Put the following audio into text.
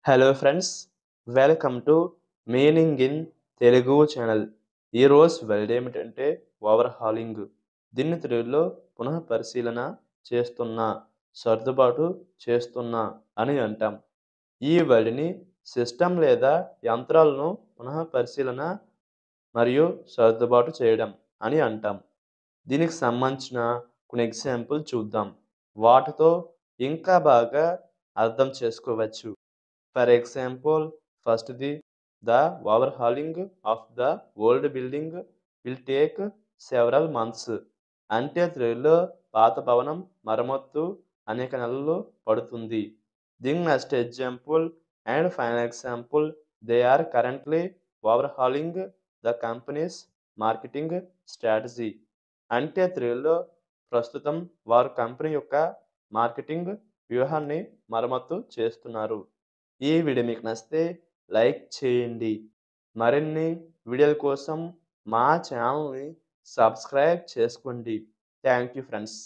Hello friends, welcome to meaning in Telugu channel. ఈరోజు word ఏమిటంటే over hauling. దీన్ని తెలుగులో పునః పరిశీలన చేస్తున్నా, సర్దుబాటు చేస్తున్నా అని అంటాం. ఈ వర్డ్ని సిస్టమ్ లేదా యంత్రాలను పునః పరిశీలన మరియు సర్దుబాటు చేయడం అని అంటాం. దీనికి సంబంధించిన కొన్ని ఎగ్జాంపుల్ చూద్దాం. వాటితో ఇంకా బాగా అర్థం చేసుకోవచ్చు. ఫర్ ఎగ్జాంపుల్, ఫస్ట్‌ది, the overhauling of the old building will take several months. అంటే తెలుగులో పాత భవనం మరమ్మతు అనేక నెలలు పడుతుంది. దీని next example and final example, they are currently overhauling the company's marketing strategy. అంటే తెలుగులో ప్రస్తుతం వారు కంపెనీ యొక్క మార్కెటింగ్ వ్యూహాన్ని మరమ్మతు చేస్తున్నారు. ఈ వీడియో మీకు నచ్చితే లైక్ చేయండి. మరిన్ని వీడియోల కోసం మా ఛానల్‌ని సబ్స్క్రైబ్ చేసుకోండి. Thank you friends.